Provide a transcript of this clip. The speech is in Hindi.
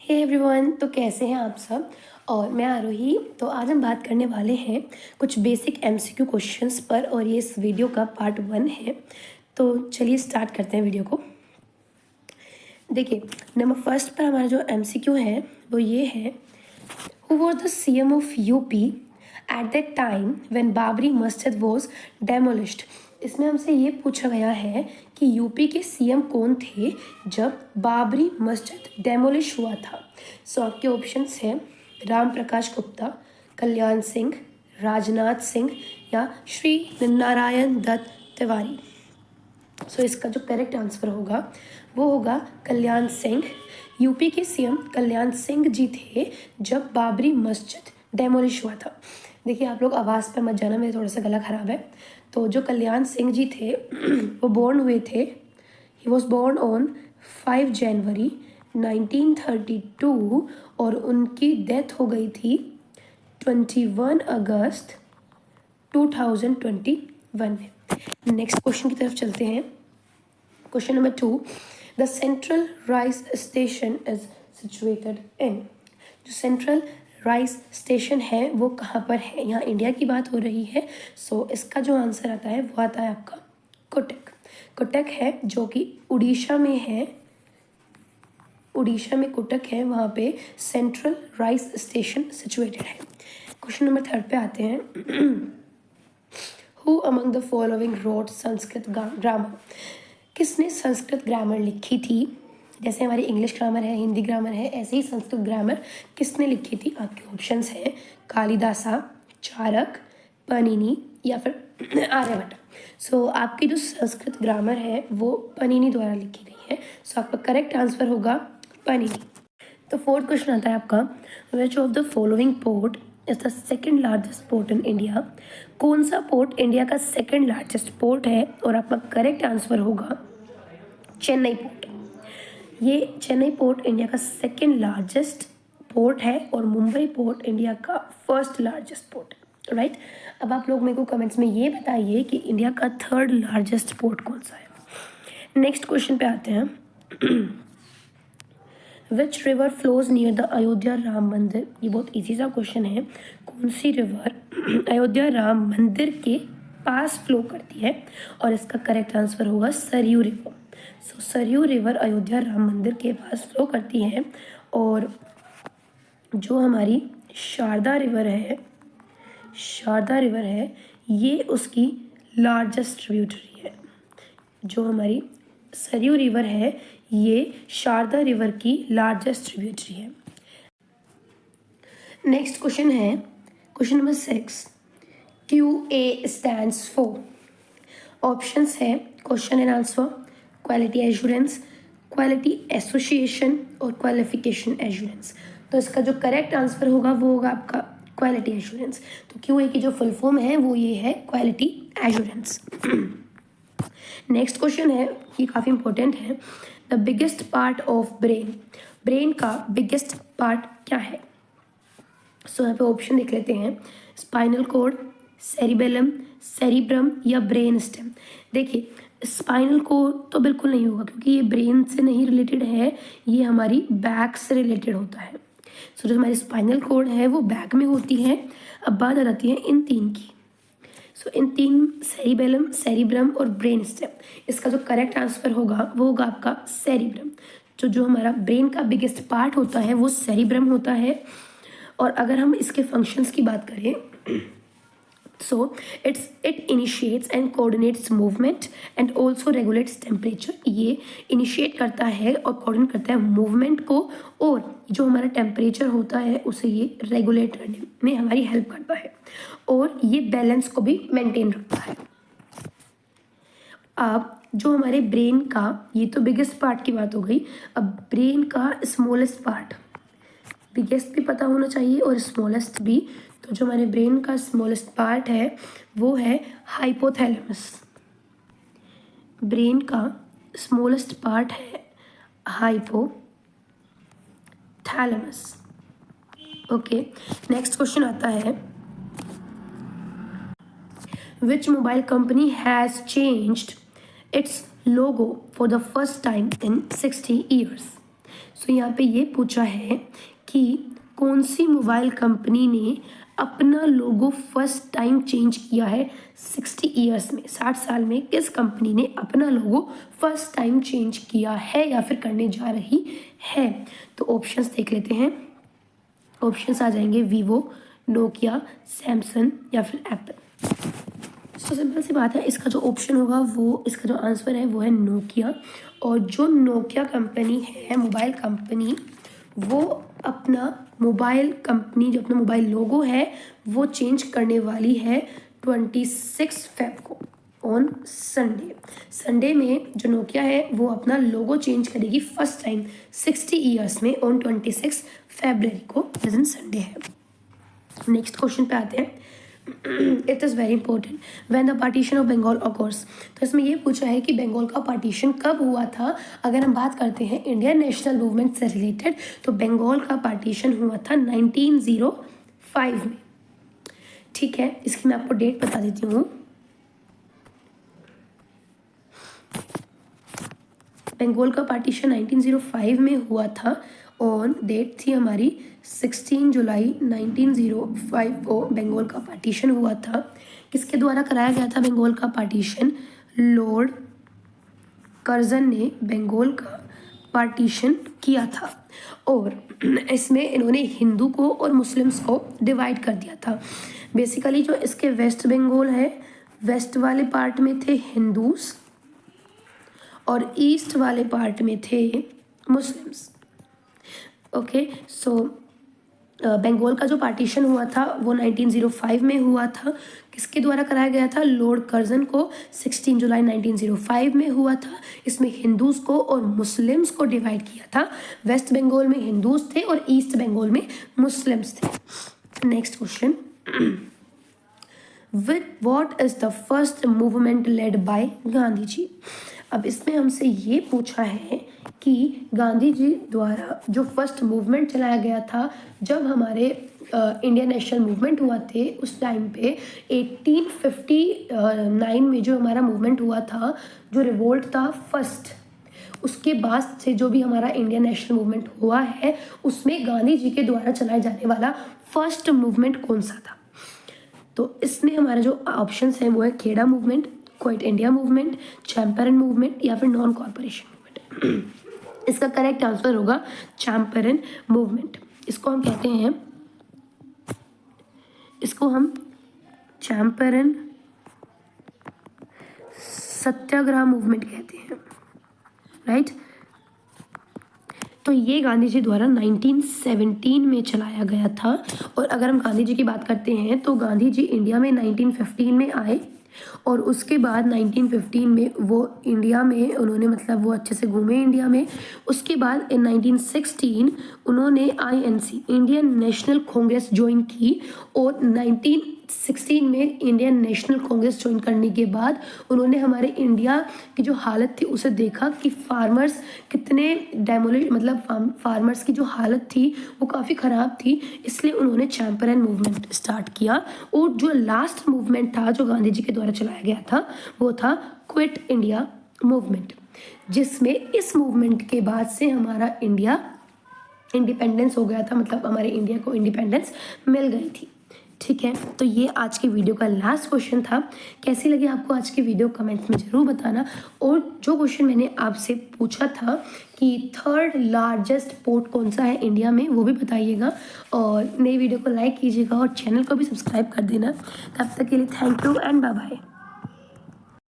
हे एवरीवन, तो कैसे हैं आप सब। और मैं आरोही। तो आज हम बात करने वाले हैं कुछ बेसिक एमसीक्यू क्वेश्चंस पर और ये इस वीडियो का पार्ट 1 है। तो चलिए स्टार्ट करते हैं वीडियो को। देखिए, नंबर फर्स्ट पर हमारा जो एमसीक्यू है वो ये है, who was the CM of UP at that time when Babri मस्जिद वॉज डेमोलिश्ड। इसमें हमसे ये पूछा गया है कि यूपी के सीएम कौन थे जब बाबरी मस्जिद डेमोलिश हुआ था। सो आपके ऑप्शंस हैं राम प्रकाश गुप्ता, कल्याण सिंह, राजनाथ सिंह या श्री नारायण दत्त तिवारी। सो इसका जो करेक्ट आंसर होगा वो होगा कल्याण सिंह। यूपी के सीएम कल्याण सिंह जी थे जब बाबरी मस्जिद डेमोलिश हुआ था। देखिए, आप लोग आवाज़ पर मत जाना, मेरा थोड़ा सा गला ख़राब है। तो जो कल्याण सिंह जी थे वो बोर्न हुए थे, ही वॉज बोर्न ऑन 5 जनवरी 1932 और उनकी डेथ हो गई थी 21 अगस्त 2021 में। नेक्स्ट क्वेश्चन की तरफ चलते हैं। Question number 2, the central rice station is situated in. जो सेंट्रल राइस स्टेशन है वो कहाँ पर है। यहाँ इंडिया की बात हो रही है। सो इसका जो आंसर आता है वो आता है आपका कोटक। कोटक है जो कि उड़ीसा में है। उड़ीसा में कोटक है, वहाँ पे सेंट्रल राइस स्टेशन सिचुएटेड है। क्वेश्चन नंबर 3 पे आते हैं। Who among the following wrote Sanskrit grammar. किसने संस्कृत ग्रामर लिखी थी। जैसे हमारी इंग्लिश ग्रामर है, हिंदी ग्रामर है, ऐसे ही संस्कृत ग्रामर किसने लिखी थी। आपके ऑप्शंस हैं कालिदासा, चारक, पनिनी या फिर आर्यभट्ट। सो आपकी जो संस्कृत ग्रामर है वो पनिनी द्वारा लिखी गई है। सो आपका करेक्ट आंसर होगा पनिनी। तो 4th क्वेश्चन आता है आपका, which of the following port is the second largest port in India. कौन सा पोर्ट इंडिया का सेकेंड लार्जेस्ट पोर्ट है। और आपका करेक्ट आंसर होगा चेन्नई पोर्ट। ये चेन्नई पोर्ट इंडिया का सेकेंड लार्जेस्ट पोर्ट है और मुंबई पोर्ट इंडिया का फर्स्ट लार्जेस्ट पोर्ट, राइट। अब आप लोग मेरे को कमेंट्स में ये बताइए कि इंडिया का 3rd लार्जेस्ट पोर्ट कौन सा है। नेक्स्ट क्वेश्चन पे आते हैं। Which river flows near the Ayodhya Ram मंदिर। ये बहुत इजी सा क्वेश्चन है। कौन सी रिवर अयोध्या राम मंदिर के पास फ्लो करती है। और इसका करेक्ट आंसर होगा सरयू रिवर। सो सरयू रिवर अयोध्या राम मंदिर के पास फ्लो करती है। और जो हमारी शारदा रिवर है ये उसकी लार्जेस्ट ट्रिब्यूटरी है। जो हमारी सरयू रिवर है ये शारदा रिवर की लार्जेस्ट ट्रिब्यूटरी है। नेक्स्ट क्वेश्चन है question number 6, QA stands for. Options है question and answer, quality assurance, quality association और क्वालिफिकेशन एश्योरेंस। तो इसका जो करेक्ट आंसर होगा वो होगा आपका क्वालिटी एश्योरेंस। तो QA की जो फुल फॉर्म है वो ये है क्वालिटी एश्योरेंस। नेक्स्ट क्वेश्चन है, ये काफ़ी इंपॉर्टेंट है, the biggest part of brain. Brain का बिगेस्ट पार्ट क्या है। सो यहाँ पे ऑप्शन देख लेते हैं, स्पाइनल कॉर्ड, सेरिबेलम, सेरिब्रम या ब्रेन स्टेम। देखिए, स्पाइनल कॉर्ड तो बिल्कुल नहीं होगा क्योंकि ये ब्रेन से नहीं रिलेटेड है, ये हमारी बैक से रिलेटेड होता है। सो जो हमारी स्पाइनल कॉर्ड है वो बैक में होती है। अब बात आ जाती है इन 3 की। सो इन 3, सेरिबेलम, सेरिब्रम और ब्रेन स्टेम। इसका जो करेक्ट आंसर होगा वो होगा आपका सेरिब्रम। जो हमारा ब्रेन का बिगेस्ट पार्ट होता है वो सेरिब्रम होता है। और अगर हम इसके फंक्शंस की बात करें, so it initiates and coordinates movement and also regulates temperature. ये इनिशिएट करता है और कोऑर्डिनेट करता है मूवमेंट को, और जो हमारा टेम्परेचर होता है उसे ये रेगुलेट करने में हमारी हेल्प करता है, और ये बैलेंस को भी मेंटेन रखता है। अब जो हमारे ब्रेन का, ये तो बिगेस्ट पार्ट की बात हो गई, अब ब्रेन का स्मॉलेस्ट पार्ट, बिगेस्ट भी पता होना चाहिए और स्मॉलेस्ट भी। तो जो हमारे ब्रेन का स्मॉलेस्ट पार्ट है वो है हाइपोथैलेमस। ब्रेन का स्मॉलेस्ट पार्ट है हाइपोथैलेमस। ओके, नेक्स्ट क्वेश्चन आता है, विच mobile company has changed it's logo for the first time in 60 years। सो यहाँ पे ये पूछा है कि कौन सी मोबाइल कंपनी ने अपना लोगो फर्स्ट टाइम चेंज किया है 60 ईयर्स में, 60 साल में किस कंपनी ने अपना लोगो फर्स्ट टाइम चेंज किया है या फिर करने जा रही है। तो ऑप्शंस देख लेते हैं। ऑप्शंस आ जाएंगे वीवो, नोकिया, सैमसंग या फिर एप्पल। तो सिंपल सी बात है, इसका जो ऑप्शन होगा वो, इसका जो आंसर है वो है नोकिया। और जो नोकिया कंपनी है, मोबाइल कंपनी, वो अपना मोबाइल कंपनी जो अपना मोबाइल लोगो है वो चेंज करने वाली है 26 फेब को, ऑन संडे में जो नोकिया है वो अपना लोगो चेंज करेगी फर्स्ट टाइम 60 ईयर्स में, ऑन 26 फरवरी को, प्रेजेंट संडे है। नेक्स्ट क्वेश्चन पे आते हैं। It is very important, when the partition of Bengal occurs. तो इसमें ये पूछा है कि बंगाल का पार्टीशन कब हुआ था। अगर हम बात करते हैं इंडियन नेशनल मूवमेंट से रिलेटेड, तो बंगाल का पार्टीशन हुआ था 1905 में। ठीक है, इसकी मैं आपको डेट बता देती हूँ। बंगाल का पार्टीशन 1905 में हुआ था। ऑन डेट थी हमारी 16 जुलाई 1905 को बंगाल का पार्टीशन हुआ था। किसके द्वारा कराया गया था बंगाल का पार्टीशन? लॉर्ड कर्जन ने बंगाल का पार्टीशन किया था और इसमें इन्होंने हिंदू को और मुस्लिम्स को डिवाइड कर दिया था। बेसिकली जो इसके वेस्ट बंगाल है, वेस्ट वाले पार्ट में थे हिंदूज और ईस्ट वाले पार्ट में थे मुस्लिम्स। ओके, सो बंगाल का जो पार्टीशन हुआ था वो 1905 में हुआ था। किसके द्वारा कराया गया था? लॉर्ड कर्जन को 16 जुलाई 1905 में हुआ था। इसमें हिंदूज को और मुस्लिम्स को डिवाइड किया था। वेस्ट बंगाल में हिंदूज थे और ईस्ट बंगाल में मुस्लिम्स थे। Next question, what is the first movement led by Gandhi ji? अब इसमें हमसे ये पूछा है कि गांधी जी द्वारा जो फर्स्ट मूवमेंट चलाया गया था, जब हमारे इंडियन नेशनल मूवमेंट हुआ थे उस टाइम पे 1859 में जो हमारा मूवमेंट हुआ था, जो रिवोल्ट था फर्स्ट, उसके बाद से जो भी हमारा इंडियन नेशनल मूवमेंट हुआ है उसमें गांधी जी के द्वारा चलाए जाने वाला फर्स्ट मूवमेंट कौन सा था? तो इसमें हमारे जो ऑप्शंस हैं वो है Kheda movement, quit India movement, Champaran movement या फिर नॉन कॉर्पोरेशन मूवमेंट। इसका करेक्ट आंसर होगा चैंपियन मूवमेंट। इसको हम कहते हैं, इसको हम चैंपियन सत्याग्रह मूवमेंट कहते हैं, राइट। तो ये गांधी जी द्वारा 1917 में चलाया गया था। और अगर हम गांधी जी की बात करते हैं तो गांधी जी इंडिया में 1915 में आए और उसके बाद 1915 में वो इंडिया में उन्होंने मतलब वो अच्छे से घूमे इंडिया में। उसके बाद इन 1916 उन्होंने INC Indian national Congress join की और 1916 में इंडियन नेशनल कांग्रेस ज्वाइन करने के बाद उन्होंने हमारे इंडिया की जो हालत थी उसे देखा कि फार्मर्स कितने मतलब फार्मर्स की जो हालत थी वो काफ़ी ख़राब थी, इसलिए उन्होंने चैंपियन मूवमेंट स्टार्ट किया। और जो लास्ट मूवमेंट था जो गांधी जी के द्वारा चलाया गया था वो था क्विट इंडिया मूवमेंट, जिसमें इस मूवमेंट के बाद से हमारा इंडिया इंडिपेंडेंस हो गया था, मतलब हमारे इंडिया को इंडिपेंडेंस मिल गई थी। ठीक है, तो ये आज की वीडियो का लास्ट क्वेश्चन था। कैसी लगी आपको आज की वीडियो कमेंट्स में ज़रूर बताना। और जो क्वेश्चन मैंने आपसे पूछा था कि थर्ड लार्जेस्ट पोर्ट कौन सा है इंडिया में, वो भी बताइएगा। और नई वीडियो को लाइक कीजिएगा और चैनल को भी सब्सक्राइब कर देना। तब तक के लिए thank you and bye bye.